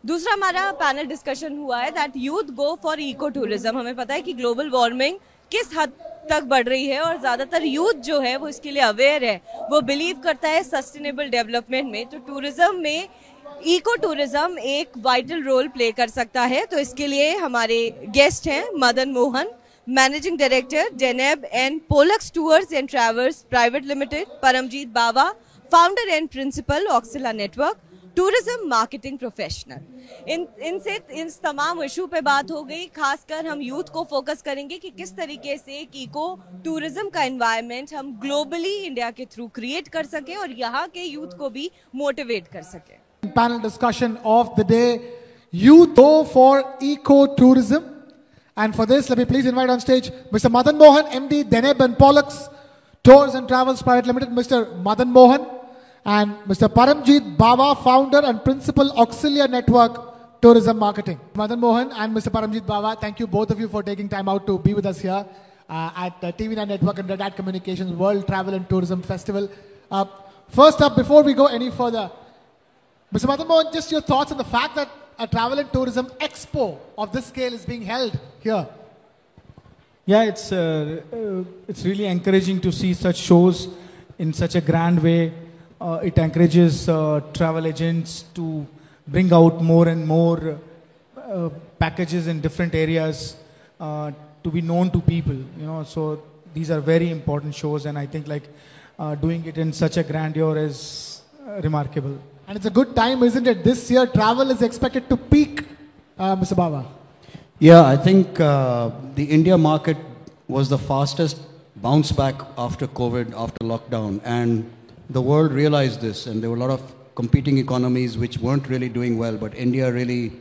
दूसरा हमारा panel discussion हुआ है that youth go for eco tourism. हमें पता है कि ग्लोबल वार्मिंग किस हद तक बढ़ रही है और ज्यादातर यूथ जो है वो इसके लिए अवेयर है, वो बिलीव करता है सस्टेनेबल डेवलपमेंट में। तो टूरिज्म में इको टूरिज्म एक वाइटल रोल प्ले कर सकता है। तो इसके लिए हमारे गेस्ट हैं Madan Mohan, managing director Deneb and Pollux tours and travels private limited, Paramjeet Bawa, founder and principal Auxilla network, tourism marketing professional. इनसे इस तमाम इशू पे बात हो गई। खासकर हम यूथ को फोकस करेंगे कि किस तरीके से एक इको टूरिज्म का एनवायरनमेंट हम ग्लोबली इंडिया के थ्रू क्रिएट कर सके और यहाँ के यूथ को भी मोटिवेट कर सके। Panel discussion of the day: youth go for eco tourism. And for this, let me please invite on stage Mr. Madan Mohan, MD, Deneb and Pollux Tours and Travels Private Limited. Mr. Madan Mohan. And Mr. Paramjeet Bawa, founder and principal Auxilia Network Tourism Marketing. Madan Mohan and Mr. Paramjeet Bawa, thank you both of you for taking time out to be with us here at TV9 Network and Red Communications World Travel and Tourism Festival. First up, before we go any further, Mr. Madan Mohan, just your thoughts on the fact that a travel and tourism expo of this scale is being held here. Yeah, it's really encouraging to see such shows in such a grand way. It encourages travel agents to bring out more and more packages in different areas to be known to people. So these are very important shows, and I think doing it in such a grandeur is remarkable. And it's a good time, isn't it? This year, travel is expected to peak, Mr. Bawa. Yeah, I think the India market was the fastest bounce back after COVID, after lockdown. And the world realized this. And there were a lot of competing economies which weren't really doing well. But India really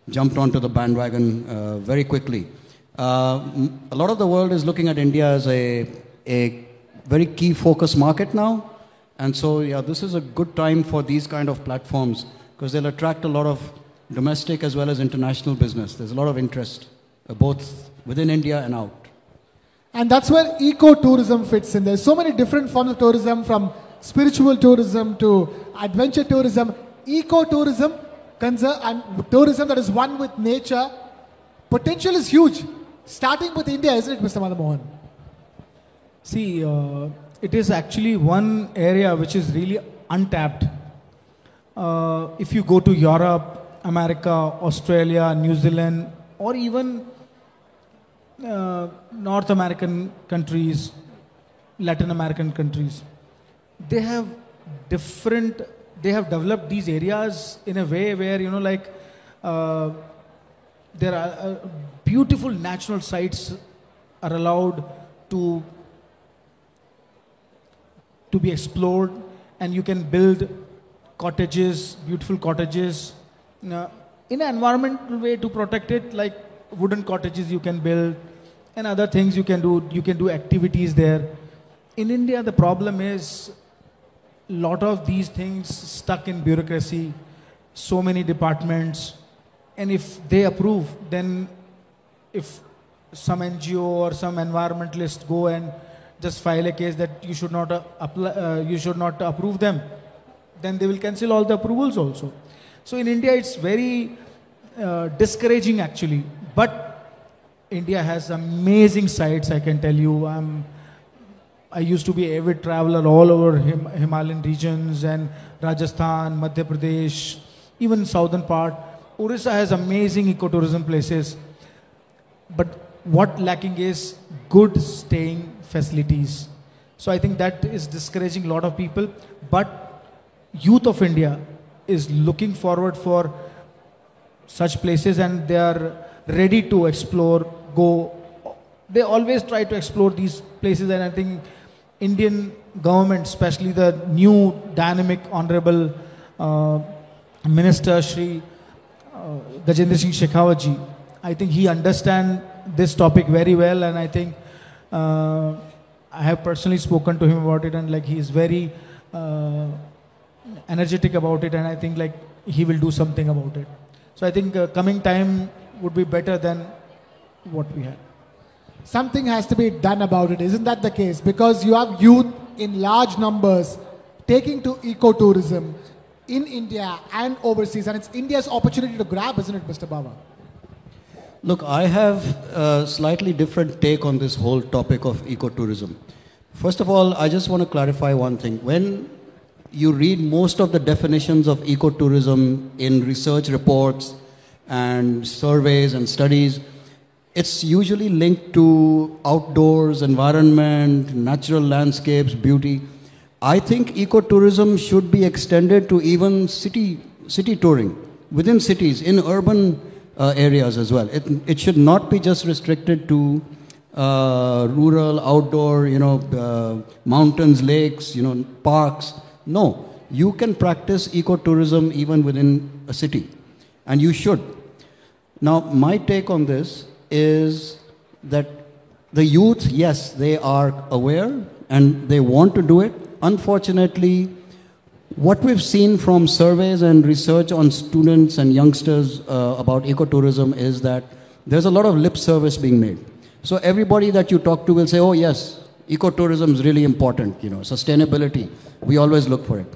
jumped onto the bandwagon very quickly. A lot of the world is looking at India as a very key focus market now. And so, yeah, this is a good time for these kind of platforms because they'll attract a lot of domestic as well as international business. There's a lot of interest, both within India and out. And that's where eco-tourism fits in. There's so many different forms of tourism, from spiritual tourism to adventure tourism. Eco-tourism and tourism that is one with nature. Potential is huge. Starting with India, isn't it, Mr. Madan Mohan? See, it is actually one area which is really untapped. If you go to Europe, America, Australia, New Zealand, or even North American countries, Latin American countries, they have developed these areas in a way where, there are beautiful natural sites are allowed to be explored, and you can build cottages, beautiful cottages, in an environmental way to protect it, like wooden cottages you can build, and other things you can do. You can do activities there. In India, the problem is a lot of these things stuck in bureaucracy, so many departments, and if they approve, then if some NGO or some environmentalist go and just file a case that you should not approve them, then they will cancel all the approvals also. So in India, it's very discouraging actually. But India has amazing sites, I can tell you. I used to be an avid traveler all over Himalayan regions and Rajasthan, Madhya Pradesh, even southern part. Orissa has amazing ecotourism places. But what lacking is good staying facilities. So I think that is discouraging a lot of people. But youth of India is looking forward for such places, and they are ready to explore, go. They always try to explore these places, and I think Indian government, especially the new dynamic honorable Minister Shri Gajendra Singh Shekhawat ji, I think he understands this topic very well, and I think I have personally spoken to him about it, and he is very energetic about it, and I think he will do something about it. So I think coming time would be better than what we had. Something has to be done about it, isn't that the case? Because you have youth in large numbers taking to ecotourism. in India and overseas, and it's India's opportunity to grab, isn't it, Mr. Baba? Look, I have a slightly different take on this whole topic of ecotourism. First of all, I just want to clarify one thing. When you read most of the definitions of ecotourism in research reports and surveys and studies, it's usually linked to outdoors, environment, natural landscapes, beauty. I think ecotourism should be extended to even city touring, within cities, in urban areas as well. It should not be just restricted to rural, outdoor, mountains, lakes, parks. No, you can practice ecotourism even within a city, and you should. Now, my take on this is that the youth, yes, they are aware and they want to do it. Unfortunately, what we've seen from surveys and research on students and youngsters about ecotourism is that there's a lot of lip service being made. So everybody that you talk to will say, oh yes, ecotourism is really important, sustainability, we always look for it.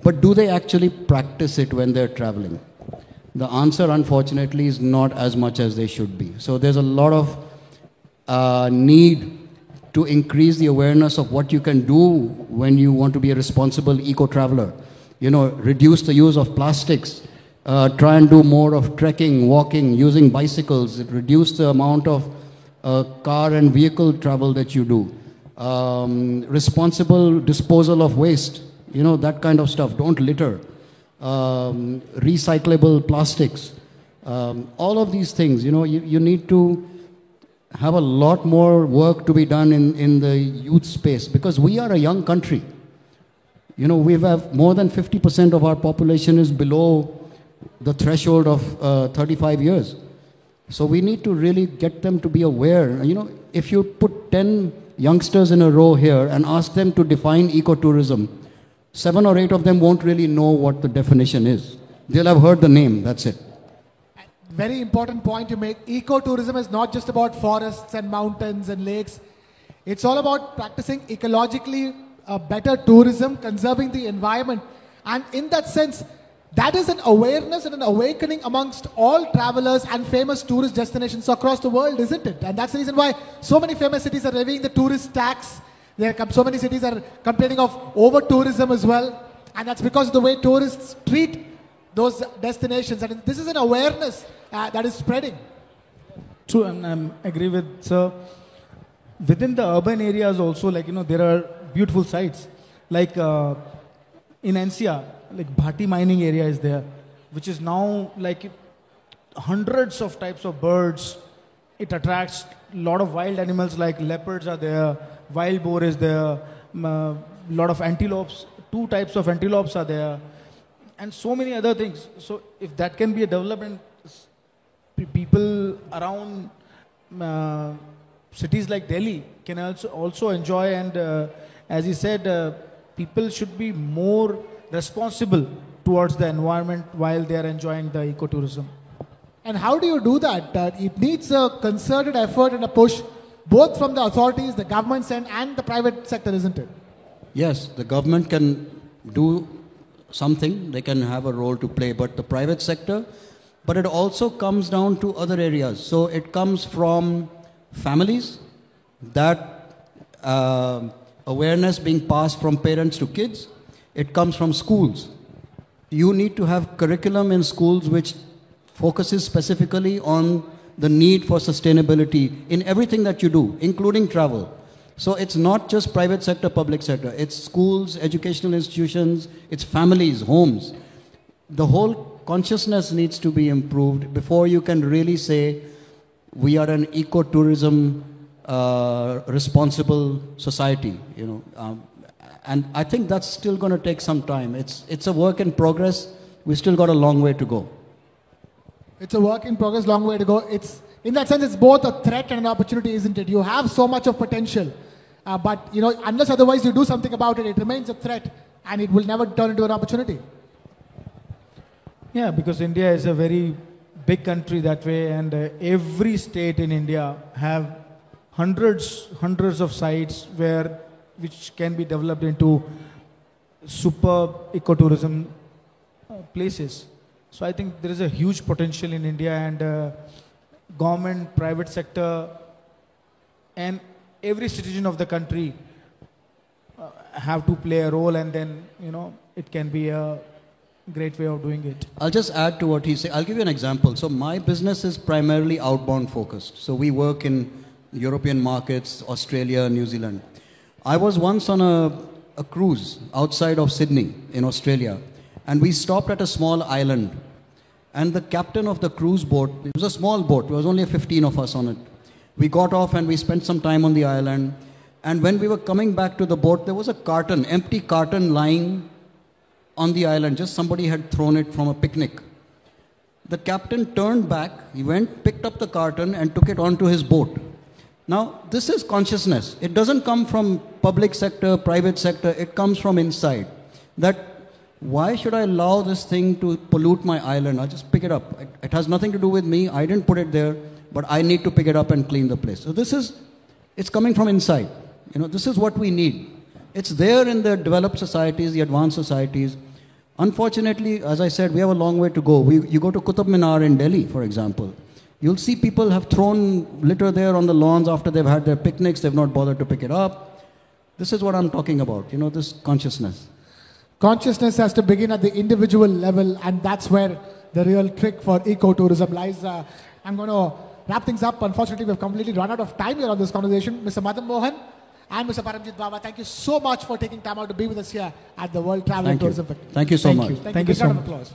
But do they actually practice it when they're traveling? The answer, unfortunately, is not as much as they should be. So there's a lot of need to increase the awareness of what you can do when you want to be a responsible eco-traveler. Reduce the use of plastics, try and do more of trekking, walking, using bicycles, reduce the amount of car and vehicle travel that you do. Responsible disposal of waste, that kind of stuff. Don't litter. Recyclable plastics. All of these things, you need to have a lot more work to be done in the youth space, because we are a young country. We have more than 50% of our population is below the threshold of 35 years. So we need to really get them to be aware. If you put 10 youngsters in a row here and ask them to define ecotourism, 7 or 8 of them won't really know what the definition is. They'll have heard the name, that's it. Very important point you make. Ecotourism is not just about forests and mountains and lakes. It's all about practicing ecologically better tourism, conserving the environment. And in that sense, that is an awareness and an awakening amongst all travelers and famous tourist destinations across the world, isn't it? And that's the reason why so many famous cities are levying the tourist tax. So many cities are complaining of over-tourism as well. And that's because of the way tourists treat those destinations. And this is an awareness that is spreading. True, and I agree with sir. Within the urban areas also, there are beautiful sites. Like in NCR, Bhati mining area is there, which is now hundreds of types of birds. It attracts a lot of wild animals like leopards are there, wild boar is there, a lot of antelopes, 2 types of antelopes are there, and so many other things. So if that can be a development, people around cities like Delhi can also enjoy, and as he said, people should be more responsible towards the environment while they are enjoying the ecotourism. And how do you do that? It needs a concerted effort and a push both from the authorities, the government's end, and the private sector, isn't it? Yes, the government can do something, they can have a role to play, but the private sector, but it also comes down to other areas. So it comes from families, that awareness being passed from parents to kids. It comes from schools. You need to have curriculum in schools which focuses specifically on the need for sustainability in everything that you do, including travel. So it's not just private sector, public sector. It's schools, educational institutions, it's families, homes. The whole consciousness needs to be improved before you can really say we are an ecotourism responsible society. And I think that's still going to take some time. It's a work in progress. We still got a long way to go. It's a work in progress, long way to go. In that sense, it's both a threat and an opportunity, isn't it? You have so much of potential, but unless otherwise you do something about it, it remains a threat, and it will never turn into an opportunity. Yeah, because India is a very big country that way, and every state in India have hundreds of sites which can be developed into superb ecotourism places. So I think there is a huge potential in India, and government, private sector, and every citizen of the country have to play a role, and then, you know, it can be a great way of doing it. I'll just add to what he said. I'll give you an example. So my business is primarily outbound focused. So we work in European markets, Australia, New Zealand. I was once on a cruise outside of Sydney in Australia, and we stopped at a small island. And the captain of the cruise boat, it was a small boat, there was only 15 of us on it. We got off and we spent some time on the island. And when we were coming back to the boat, there was a carton, empty carton lying on the island. Just somebody had thrown it from a picnic. The captain turned back, he went, picked up the carton and took it onto his boat. Now, this is consciousness. It doesn't come from public sector, private sector, it comes from inside. That, why should I allow this thing to pollute my island? I'll just pick it up. It has nothing to do with me, I didn't put it there, but I need to pick it up and clean the place. So this is, it's coming from inside. You know, this is what we need. It's there in the developed societies, the advanced societies. Unfortunately, as I said, we have a long way to go. You go to Qutub Minar in Delhi, for example. You'll see people have thrown litter there on the lawns after they've had their picnics. They've not bothered to pick it up. This is what I'm talking about, you know, this consciousness. Consciousness has to begin at the individual level, and that's where the real trick for ecotourism lies. I'm going to wrap things up. Unfortunately, we've completely run out of time here on this conversation. Mr. Madan Mohan and Mr. Paramjit Baba, thank you so much for taking time out to be with us here at the World Travel and Tourism Festival. Thank you so much. Thank you so much.